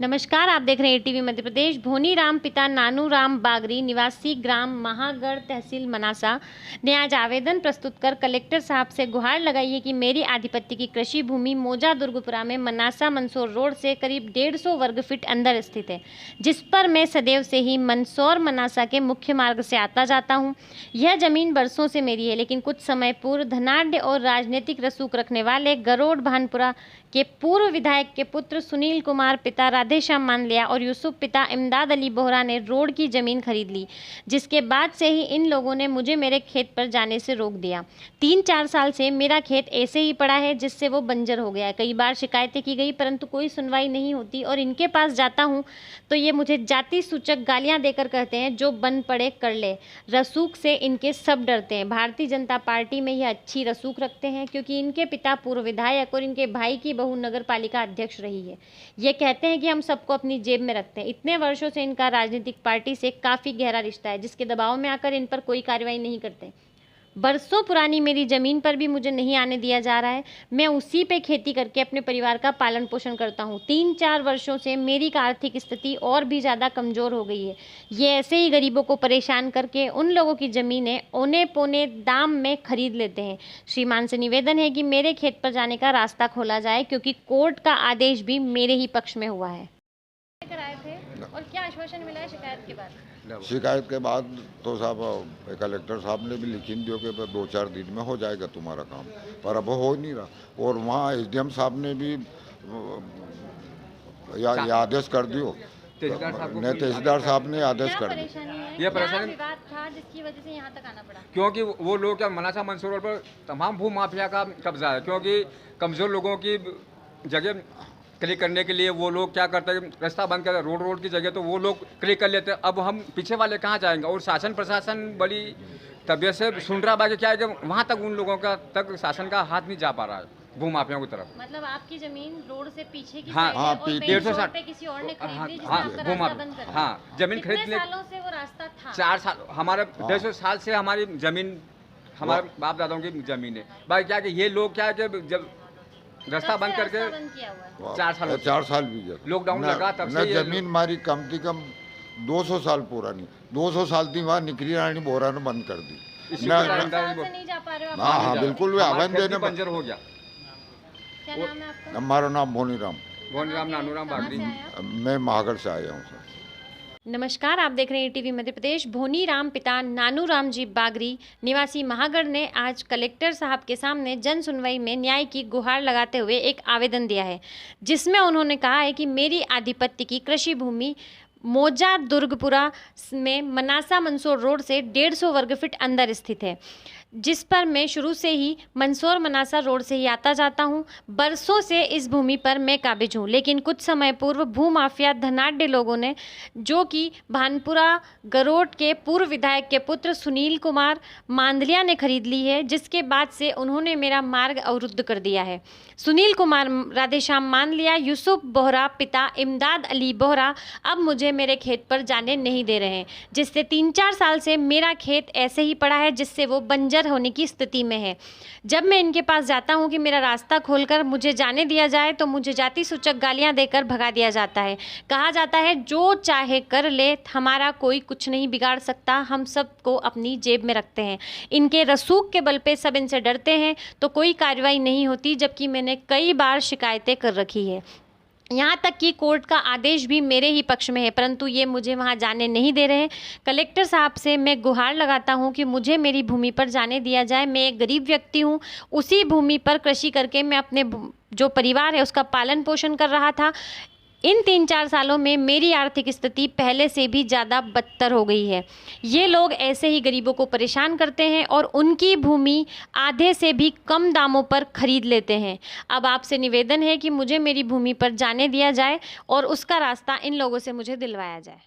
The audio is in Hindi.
नमस्कार, आप देख रहे हैं टीवी मध्य प्रदेश। भोनी राम पिता नानू राम बागरी निवासी ग्राम महागढ़ तहसील मनासा ने आज आवेदन प्रस्तुत कर कलेक्टर साहब से गुहार लगाई है कि मेरी आधिपत्य की कृषि भूमि मौजा दुर्गपुरा में मनासा मंदसौर रोड से करीब 150 वर्ग फीट अंदर स्थित है, जिस पर मैं सदैव से ही मंदसौर मनासा के मुख्य मार्ग से आता जाता हूँ। यह जमीन बरसों से मेरी है, लेकिन कुछ समय पूर्व धनाढ़ और राजनीतिक रसूख रखने वाले गरोड़ भानपुरा के पूर्व विधायक के पुत्र सुनील कुमार पिता राधेश्याम मानलिया और यूसुफ पिता इमदाद अली बोहरा ने रोड की ज़मीन खरीद ली, जिसके बाद से ही इन लोगों ने मुझे मेरे खेत पर जाने से रोक दिया। 3-4 साल से मेरा खेत ऐसे ही पड़ा है, जिससे वो बंजर हो गया है। कई बार शिकायतें की गई, परंतु कोई सुनवाई नहीं होती और इनके पास जाता हूँ तो ये मुझे जाति सूचक गालियाँ देकर कहते हैं, जो बन पड़े कर ले। रसूख से इनके सब डरते हैं। भारतीय जनता पार्टी में ये अच्छी रसूख रखते हैं, क्योंकि इनके पिता पूर्व विधायक और इनके भाई की बहू नगर पालिका अध्यक्ष रही है। ये कहते हैं कि हम सबको अपनी जेब में रखते हैं। इतने वर्षों से इनका राजनीतिक पार्टी से काफ़ी गहरा रिश्ता है, जिसके दबाव में आकर इन पर कोई कार्रवाई नहीं करते। बरसों पुरानी मेरी ज़मीन पर भी मुझे नहीं आने दिया जा रहा है। मैं उसी पे खेती करके अपने परिवार का पालन पोषण करता हूँ। 3-4 वर्षों से मेरी आर्थिक स्थिति और भी ज़्यादा कमज़ोर हो गई है। ये ऐसे ही गरीबों को परेशान करके उन लोगों की ज़मीनें औने पौने दाम में खरीद लेते हैं। श्रीमान से निवेदन है कि मेरे खेत पर जाने का रास्ता खोला जाए, क्योंकि कोर्ट का आदेश भी मेरे ही पक्ष में हुआ है। कराए थे और क्या आश्वासन मिला है शिकायत के बाद? शिकायत के बाद तो साहब कलेक्टर साहब ने भी लिखी दियो कि 2-4 दिन में हो जाएगा तुम्हारा काम, पर अब हो नहीं रहा। और वहाँ एसडीएम साहब ने भी आदेश कर दियो, तहसीलदार साहब ने आदेश कर दिया। ये परेशानी विवाद था जिसकी वजह से यहाँ तक आना पड़ा, क्योंकि वो लोग क्या मनासा मंदसौर रोड पर तमाम भू माफिया का कब्जा है। क्योंकि कमज़ोर लोगों की जगह क्लिक करने के लिए वो लोग क्या करते हैं, रास्ता बंद कर रोड की जगह तो वो लोग क्लिक कर लेते हैं। अब हम पीछे वाले कहाँ जाएंगे? और शासन प्रशासन बड़ी तबीयत से सुन रहा है, क्या है कि वहाँ तक उन लोगों का तक शासन का हाथ नहीं जा पा रहा है भू माफियाओं की तरफ। मतलब आपकी जमीन रोड से पीछे की हाँ, हाँ, 150 किसी और ने खरीद ली, भू माफिया हाँ जमीन खरीदने सालों से वो रास्ता था। 4 साल हमारे 150 साल से हमारी जमीन हमारे बाप दादाओं की जमीन है भाई। क्या कि ये लोग क्या है कि जब रास्ता बंद करके 4 साल भी लॉकडाउन लगा तब से जमीन हमारी कम से कम 200 साल पुरानी 200 साल थी, वहाँ निकली रानी बोहरा ने बंद कर दी। हाँ बिल्कुल, वे आवन देने बंजर हो गया। क्या नाम है आपका? हमारा नाम भोनी राम नानू राम बागरी। मैं महागढ़ से आया हूँ सर। नमस्कार, आप देख रहे हैं टीवी मध्य प्रदेश। भोनी राम पिता नानू राम जी बागरी निवासी महागढ़ ने आज कलेक्टर साहब के सामने जन सुनवाई में न्याय की गुहार लगाते हुए एक आवेदन दिया है, जिसमें उन्होंने कहा है कि मेरी आधिपत्य की कृषि भूमि मौजा दुर्गपुरा में मनासा मंदसौर रोड से 150 वर्ग फीट अंदर स्थित है, जिस पर मैं शुरू से ही मंदसौर मनासा रोड से ही आता जाता हूं। बरसों से इस भूमि पर मैं काबिज हूं, लेकिन कुछ समय पूर्व भू माफिया धनाढ़ लोगों ने, जो कि भानपुरा गरोड़ के पूर्व विधायक के पुत्र सुनील कुमार मानलिया ने खरीद ली है, जिसके बाद से उन्होंने मेरा मार्ग अवरुद्ध कर दिया है। सुनील कुमार, राधेश्याम मानलिया, यूसुफ बोहरा पिता इमदाद अली बोहरा अब मुझे मेरे खेत पर जाने नहीं दे रहे हैं, जिससे 3-4 साल से मेरा खेत ऐसे ही पड़ा है, जिससे वो बंजर होने की स्थिति में है। जब मैं इनके पास जाता हूं कि मेरा रास्ता खोलकर मुझे जाने दिया जाए, तो मुझे जाति सूचक गालियां देकर भगा दिया जाता है। कहा जाता है जो चाहे कर ले, हमारा कोई कुछ नहीं बिगाड़ सकता, हम सबको अपनी जेब में रखते हैं। इनके रसूख के बल पे सब इनसे डरते हैं, तो कोई कार्रवाई नहीं होती, जबकि मैंने कई बार शिकायतें कर रखी है। यहाँ तक कि कोर्ट का आदेश भी मेरे ही पक्ष में है, परंतु ये मुझे वहाँ जाने नहीं दे रहे हैं। कलेक्टर साहब से मैं गुहार लगाता हूँ कि मुझे मेरी भूमि पर जाने दिया जाए। मैं एक गरीब व्यक्ति हूँ, उसी भूमि पर कृषि करके मैं अपने जो परिवार है उसका पालन पोषण कर रहा था। इन 3-4 सालों में मेरी आर्थिक स्थिति पहले से भी ज़्यादा बदतर हो गई है। ये लोग ऐसे ही गरीबों को परेशान करते हैं और उनकी भूमि आधे से भी कम दामों पर खरीद लेते हैं। अब आपसे निवेदन है कि मुझे मेरी भूमि पर जाने दिया जाए और उसका रास्ता इन लोगों से मुझे दिलवाया जाए।